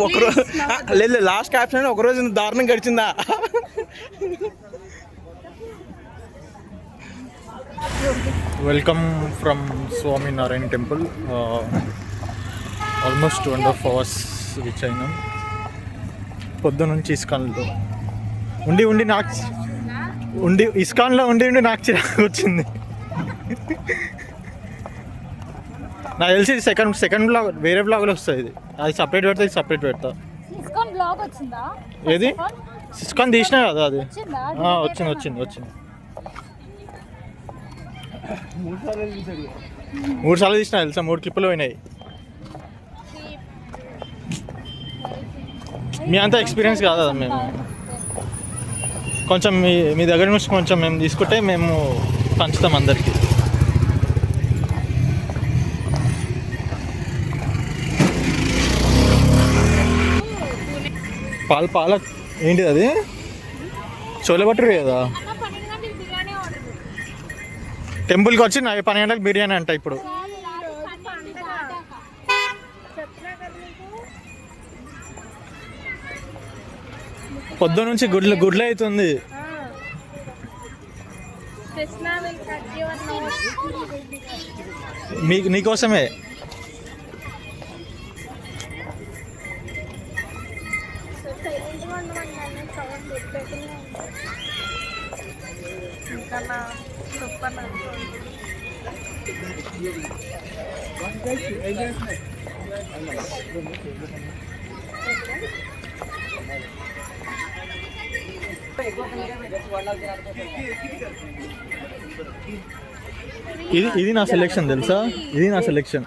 ఒకరోజు లేదు, last caption ఒకరోజు దారుణం గడిచిందా? Welcome from Swami Narayan temple. Almost 1.5 hours reach అయినాం. పొద్దునుంచి ఇస్కాన్లో ఇస్కాన్లో ఉండి నాకు చిరాకు వచ్చింది. నాకు తెలిసి సెకండ్ బ్లాగ్ వేరే బ్లాగ్లో వస్తుంది. ఇది అది సపరేట్ పెడతా, ఇది సపరేట్ పెడతా. ఏది ఇస్కాన్ తీసినా కదా అది. వచ్చింది 3 సార్లు తీసినా తెలుసా. 3 క్లిప్పులు పోయినాయి. మీ అంతా ఎక్స్పీరియన్స్ కాదా మేము? కొంచెం మీ దగ్గర నుంచి కొంచెం మేము తీసుకుంటే మేము పంచుతాం అందరికీ. పాల ఏంటిది అది? చోలే భటూరే కదా. టెంపుల్కి వచ్చి 12 గంటలకు బిర్యానీ అంట. ఇప్పుడు పొద్దు నుంచి గుడ్లు అవుతుంది. నీకోసమే. ఇది నా సెలెక్షన్ తెలుసా. ఇది నా సెలెక్షన్.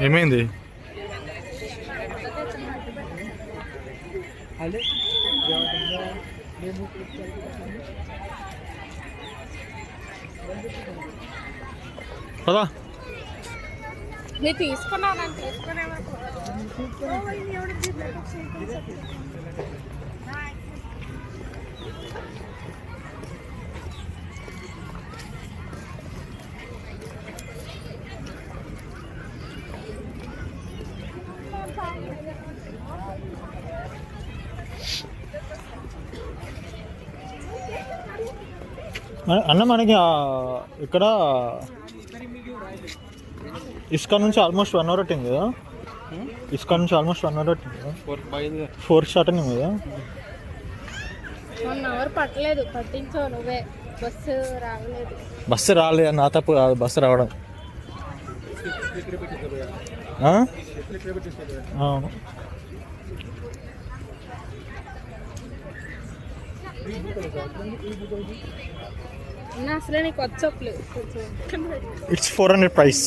ఏమైంది? పదా నేను తీసుకున్నాను. అన్న మనకి ఇక్కడ ఇస్కాన్ నుంచి ఆల్మోస్ట్ 1 hour పట్టింది కదా. ఇస్కాన్ నుంచి ఆల్మోస్ట్ 1 hour పట్టింది కదా. 4 స్టార్ట్ అయింది కదా. 1 hour పట్టలేదు. పట్టించో నువ్వే. బస్సు రాలేదు. నా తప్పు కాదు బస్సు రావడం. అవును. అసలే నీకు వచ్చలేదు. It's 400 price.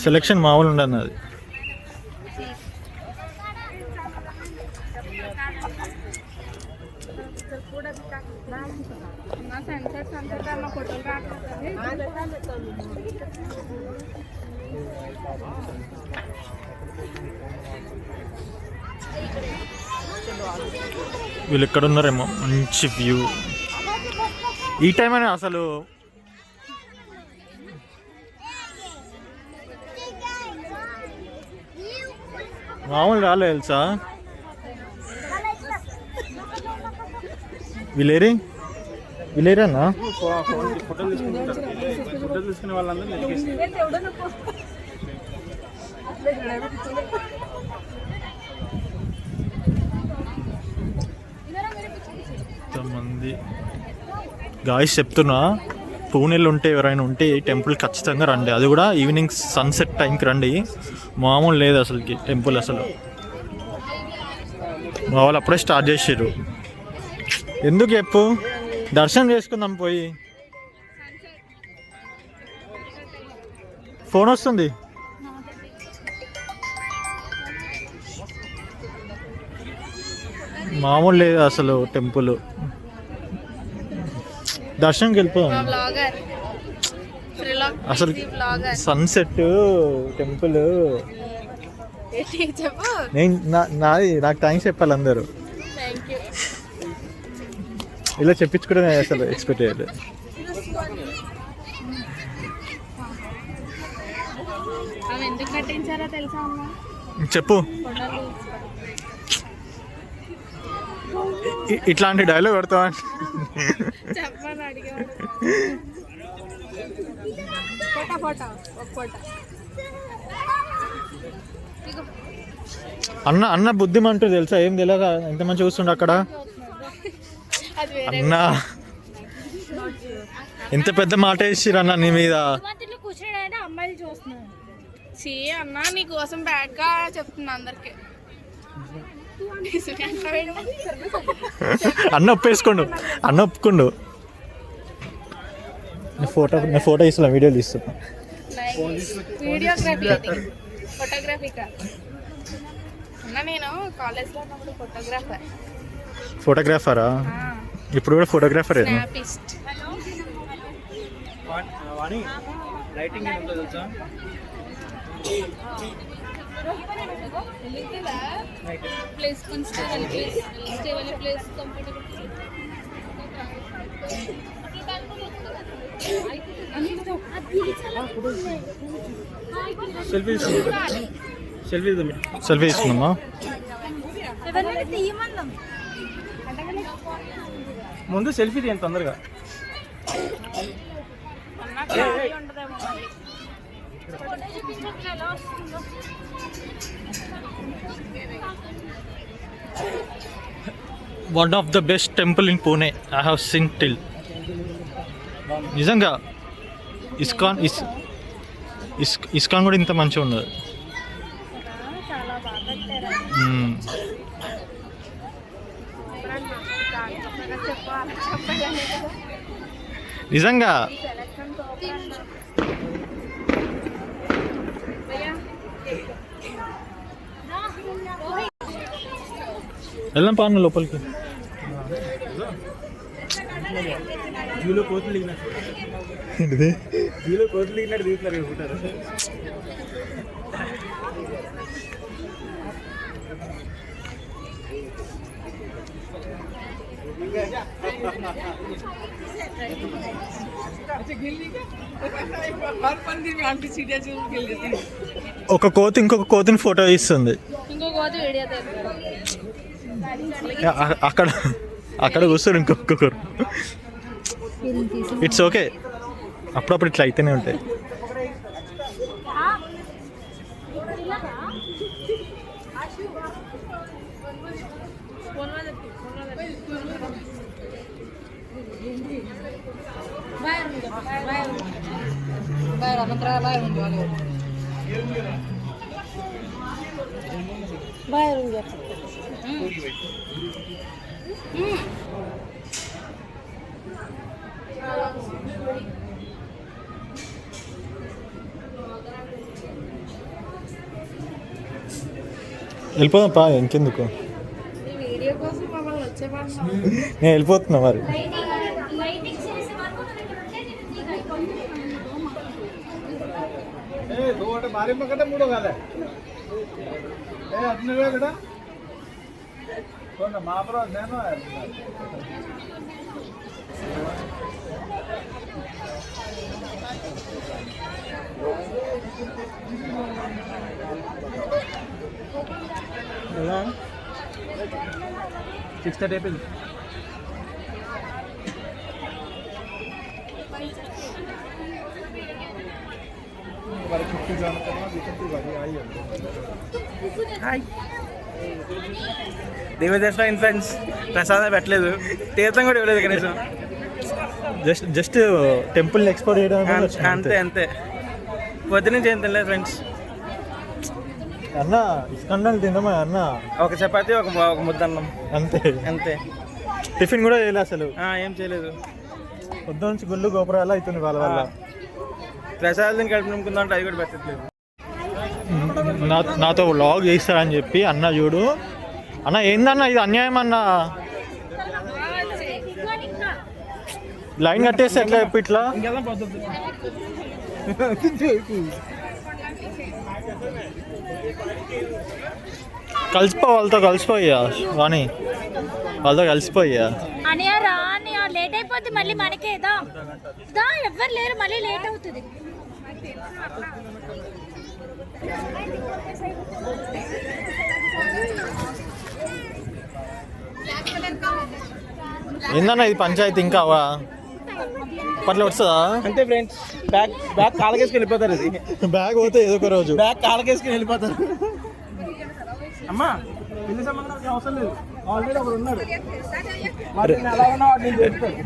సెలెక్షన్ మామూలు ఉండదు అది. వీళ్ళు ఎక్కడ ఉన్నారేమో. మంచి వ్యూ ఈ టైం అని అసలు మామూలు రాలేదు తెలుసా. వీళ్ళేరన్నా ఫోటోలు తీసుకునే వాళ్ళందరూ మంది గాయస్ చెప్తున్నా. పూణేలో ఉంటే ఎవరైనా ఉంటే టెంపుల్ ఖచ్చితంగా రండి. అది కూడా ఈవినింగ్ సన్సెట్ టైంకి రండి. మామూలు లేదు అసలుకి టెంపుల్. అసలు మా వాళ్ళు అప్పుడే స్టార్ట్ చేసారు. ఎందుకు చెప్పు, దర్శనం చేసుకుందాం పోయి. ఫోన్ వస్తుంది. మామూలు లేదు అసలు టెంపుల్. దర్శనంకి వెళ్ళిపోయాం మా బ్లాగర్ అసలు. బ్లాగర్ సన్సెట్ టెంపుల్ చెప్పు. నేను నాకు థ్యాంక్స్ చెప్పాలి అందరూ. Thank you. ఇలా చెప్పించుకుంటే నేను అసలు ఎక్స్పెక్ట్ చేయలేదు. అవి ఎందుకు కట్టించారో తెలుసా అమ్మా? చెప్పు. కొండలు ఇట్లాంటి డైలాగ్ పెడతావా? చెప్పని అడిగేవాడు. ఫోటో ఫోటో ఒక ఫోటో. అన్న బుద్ధిమంటూ తెలుసా? ఏం తెలియక ఎంత మంచి చూస్తుండ అక్కడ. అది వేరే అన్న ఎంత పెద్ద మాట వేసిరు అన్న నీ మీద. కూర్చోడైనా అమ్మాయిలు చూస్తున్నాను. చీ అన్న నీ కోసం బ్యాడ్ గా చెప్తున్నా అందరికి. అన్న ఒప్పేసుకోండు, అన్న ఒప్పుకోండు. నేను ఫోటో ఇస్తున్నా, వీడియోలు ఇస్తున్నా. వీడియోగ్రఫీ ఫోటోగ్రఫీ కాదు అన్న. నేను కాలేజ్లో ఉన్నప్పుడు ఫోటోగ్రాఫరా? ఇప్పుడు కూడా ఫోటోగ్రాఫర్. స్నాపిస్ట్. Place constable place comfortable selfie తీసుకున్నామా? ముందు సెల్ఫీ తీయండి తొందరగా. One of the best temple in Pune I have seen till. నిజంగా ఇస్కాన్ కూడా ఇంత మంచిగా ఉన్నది. చాలా బాగా కట్టారు. నిజంగా వెళ్దాం పాను లోపలికి. జీలో కోతులు దిగినట్టు దిగుతున్నారు అనుకుంటారు. ఒక కోతి ఇంకొక కోతిని ఫోటో ఇస్తుంది. ఇంకో కోతి వీడియో అక్కడ అక్కడ కూర్చోరు ఇంకొకరు. ఇట్స్ ఓకే, అప్పుడప్పుడు ఇట్లా అయితేనే ఉంటాయి. వెళ్ళిపోదాం పా, ఇంకెందుకు. వీడియో కోసం మమ్మల్ని వచ్చేవాడు. నేను వెళ్ళిపోతున్నా మరి. మూడో కదా మాపరా నేను సిక్స్ థర్టీ అయిపోయింది. దేవదర్శన ఇన్ఫ్లుయెన్స్ ప్రసాదం పెట్టలేదు, తీర్థం కూడా ఇవ్వలేదు కనీసం. జస్ట్ టెంపుల్ ఎక్స్ప్లోర్ చేయడం అంతే అంతే. పొద్దునుంచి ఏం తినలేదు ఫ్రెండ్స్. అన్న ఇస్కాన్ తిందామా అన్న? ఒక చపాతి ఒక ముద్దన్నం అంతే అంతే. టిఫిన్ కూడా చేయలేదు అసలు, ఏం చేయలేదు. పొద్దు నుంచి గుళ్ళు గోపురాలు అవుతుంది వాళ్ళ వల్ల. ప్రసాదం కడుపు నింపుకుందాం, అది కూడా పెట్టట్లేదు. నాతో వ్లాగ్ చేస్తారని చెప్పి అన్న చూడు అన్న ఏందన్న ఇది అన్యాయం అన్న. లైన్ కట్టేస్తే ఎట్లా చెప్పు ఇట్లా. కలిసిపో వాళ్ళతో కలిసిపోయా వాణి వాళ్ళతో కలిసిపోయా. అనియా రా అనియా, లేట్ అయిపోద్ది మళ్ళీ మనకే. దా దా, ఎవ్వరు లేరు, మళ్ళీ లేట్ అవుతుంది. ఏందన్న ఇది పంచాయతీ ఇంకా అప్పట్లో వస్తుందా? అంతే ఫ్రెండ్స్, బ్యాగ్ బ్యాగ్ కాలకేసుకుని వెళ్ళిపోతారు. ఇది బ్యాగ్ పోతే ఏదో ఒక రోజు బ్యాగ్ కాలకేసుకుని వెళ్ళిపోతారు. అమ్మా పెళ్లి సంబంధానికి అవసరం లేదు, ఆల్రెడీ ఒకడు ఉన్నాడు. వాటిని ఎలా ఉన్నా వాటిని చేస్తాడు.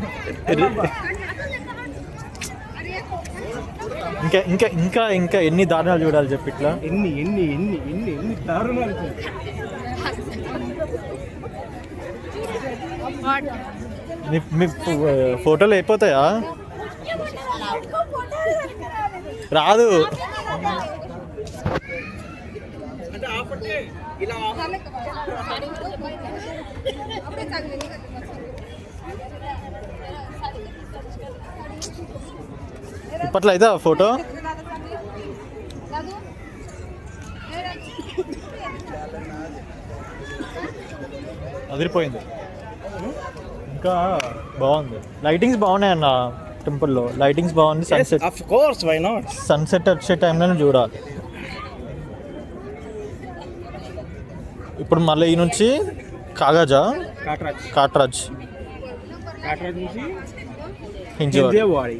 ఇంకా ఇంకా ఇంకా ఇంకా ఎన్ని దారుణాలు చూడాలి చెప్పి ఇట్లా. ఎన్ని ఎన్ని ఎన్ని ఎన్ని ఎన్ని దారుణాలు. మీ ఫోటోలు అయిపోతాయా? రాదు. ఇప్పట్లో అయితే ఫోటో అదిరిపోయింది. ఇంకా బాగుంది, లైటింగ్స్ బాగున్నాయి అన్న టెంపుల్లో. లైటింగ్స్ బాగుంది. Sunset of course, why not. Sunset వచ్చే టైంలోనే చూడాలి. ఇప్పుడు మళ్ళీ ఈ నుంచి కాగజా కాట్రాజ్ నుంచి హింజవాడి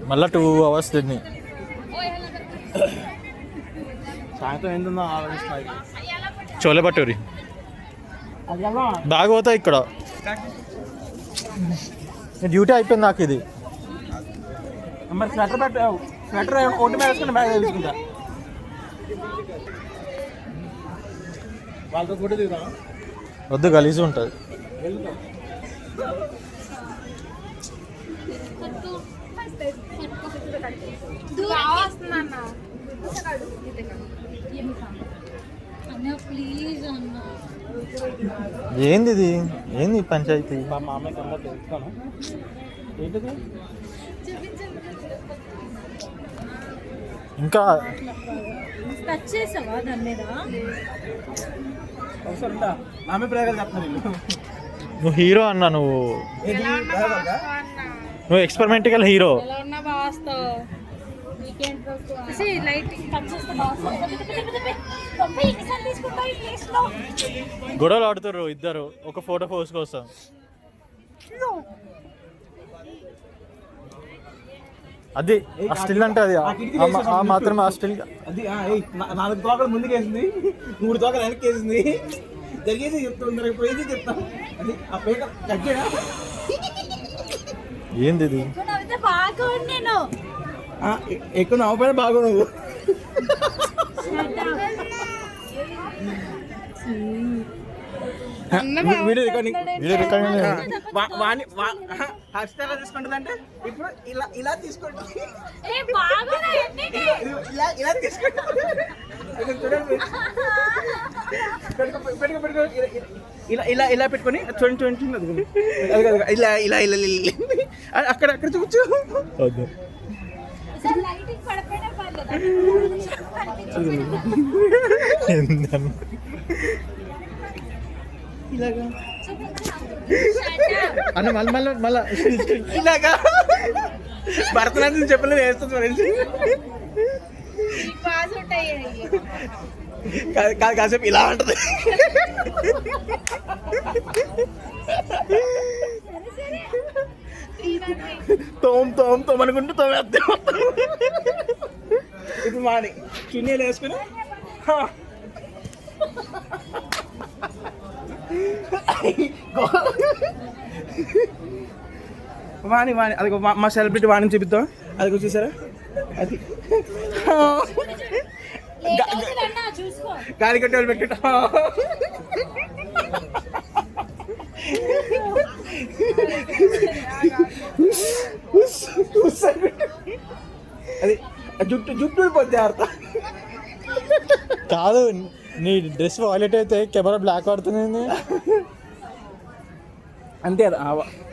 మళ్ళీ 2 hours తిని సాయంత్రం ఏంటుందో చోలే భటూరి బాగా పోతాయి ఇక్కడ. డ్యూటీ అయిపోయింది నాకు. ఇది మరి స్వెటర్ పెట్టావు, స్వెటర్ ఒంటి మీద వేసుకుని బ్యాగ్ తెలుసుకుంటా. వాళ్ళతో ఫోటో దిగుతాం. వద్దు, గలీజు ఉంటుంది. ప్లీజ్ అన్న. ఏంది ఇది? ఏంది పంచాయతీ? మా అమ్మాయికి అందరూ తెలుస్తాను. ఏంటిది? ఇంకా టచ్ చేసావా దాని మీద? ఒకసారి మా అమ్మాయి ప్రయోగాలు చెప్తాను. నువ్వు హీరో అన్నా. నువ్వు ఎక్స్పెరిమెంటల్ హీరో. గొడవలు ఆడుతారు ఇద్దరు ఒక ఫోటో పోజ్ కోసం. అది ఆ స్టిల్ అంటే అది మాత్రమే. ఆ స్టిల్ అది 4 తోకలు ముందుకేసింది, 3 తోకలు వెనక్కేసింది. జరిగేది చెప్తా, పోయేది చెప్తా. అది ఆ పేక కట్ చేయడా. ఏంది ఇది? బాగా నేను ఎక్కువ నవ్వపోయినా బాగు నువ్వు. వీడియో రికార్డింగ్ హర్షిత తీసుకుంటుంది అంటే ఇప్పుడు ఇలా ఇలా తీసుకుంటుంది. ఇలా తీసుకుంటుంది. ఇలా ఇలా ఇలా పెట్టుకొని చూడండి ఇలా ఇలా ఇలా అక్కడ అక్కడ చూచు. ఇలాగా అన్న మళ్ళీ మళ్ళీ ఇలాగా భరతనాట్యం చెప్పలేదు వేస్తుంది ఫ్రెండ్స్. కాదు కాసేపు ఇలా ఉంటుంది. తోమ్ అనుకుంటూ తోమేద్దాం. ఇప్పుడు మాని చున్నీలు వేసుకుని వాణి అది మా సెలబ్రిటీ వాణిని చూపిద్దాం. అది చూసారా, అది గాలి కట్టేవాళ్ళు పెట్టుకుంటా. అది జుట్టు పోతే ఆడతా. కాదు నీ డ్రెస్ వాయిలెట్ అయితే కెమెరా బ్లాక్ పడుతుంది. అంతే కదా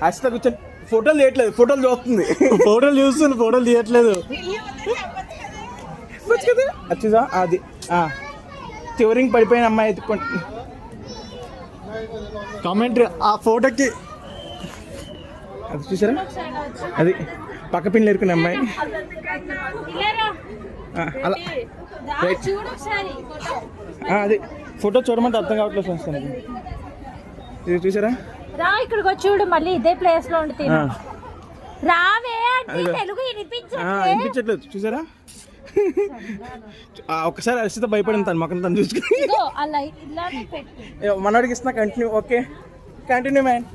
హర్షిత కూర్చొని ఫోటోలు తీయట్లేదు, ఫోటోలు చూస్తుంది. ఫోటోలు తీయట్లేదు. వచ్చేదా అది చివరికి పడిపోయిన అమ్మాయి ఎత్తుకోండి. కామెంటరీ ఆ ఫోటోకి అది చూసారా, అది పక్క పిన్లు ఎరుకునే అమ్మాయి. అలా చూడు ఒకసారి అది ఫోటో చూడమంటే అర్థం కావట్లేదు ఫ్రెండ్స్. ఇది చూసారా, రా ఇక్కడికి వచ్చి చూడు, మళ్ళీ ఇదే ప్లేస్ లో ఉంటుంది. రావే అంటే తెలుగు వినిపించట్లేదు చూసారా. ఒక్కసారి హర్షిత భయపడింది తను మొక్కను తను చూసుకుని. అలా ఇలానే పెట్టు. మనోడికి ఇస్తున్నా కంటిన్యూ. Okay continue man.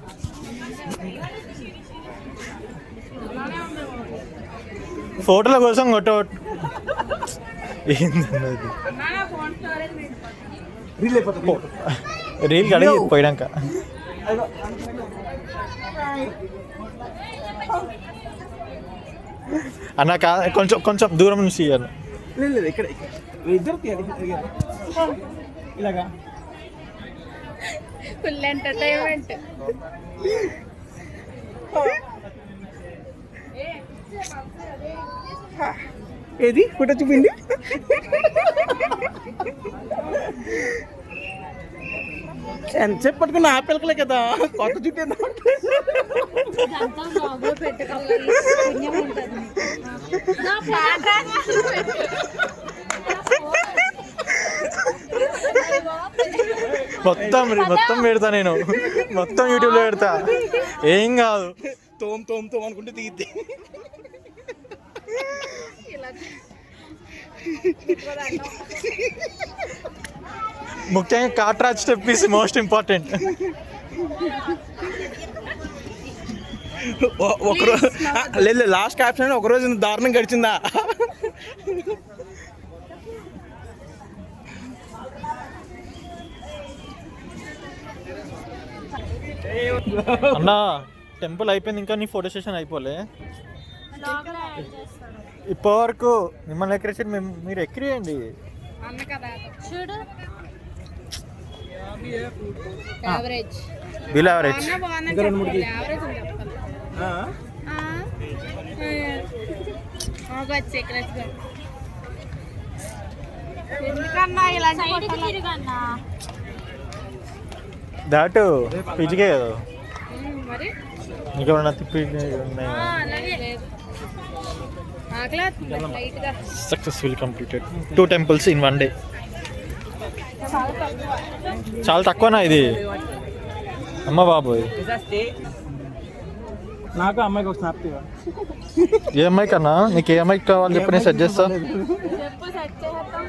ఫోటోల కోసం కొట్టవట్టు ఏందన్నది. రీల్ అయిపోతుంది. రీల్ కడిగి పోయాక అన్న కొంచెం కొంచెం దూరం నుంచి ఇవ్వాలి. లేదు ఇక్కడ ఇద్దరు ఇలాగా ఫుల్ ఎంటర్టైన్మెంట్. ఏది ఫోటో చూపిండి. ఎంతసేపు పట్టుకున్న ఆపిల్కలే కదా, కొత్త చుట్టూ మొత్తం పెడతా నేను, మొత్తం యూట్యూబ్లో పెడతా, ఏం కాదు. తోమ్ అనుకుంటే దిగిద్ది. ముఖ్యంగా Katraj step is most important. ఒకరోజు లేదు లాస్ట్ క్యాప్షన్ ఒకరోజు దారుణం గడిచిందా. అన్న టెంపుల్ అయిపోయింది, ఇంకా నీ ఫోటో సెషన్ అయిపోలే. ఇప్పటి వరకు మిమ్మల్ని ఎక్కిరేసి మీరు ఎక్కిరేయండి. చూడు యావరేజ్ బిల్ యావరేజ్. ఎందుకన్నా ఇలాంటి దాటు పిచ్చికే కదా. మరి ఇంకేమన్నా తిప్పి ఉన్నాయి. Successful completed 2 temples in 1 day. చాలా తక్కువనా ఇది అమ్మ బాబోయ్. నాకు అమ్మాయికి ఒక స్నాప్. ఏ అమ్మాయి కన్నా నీకు ఏ అమ్మాయికి కావాలి చెప్పి నేను సెట్ చేస్తా. చెప్పు సెట్ చేస్తాం.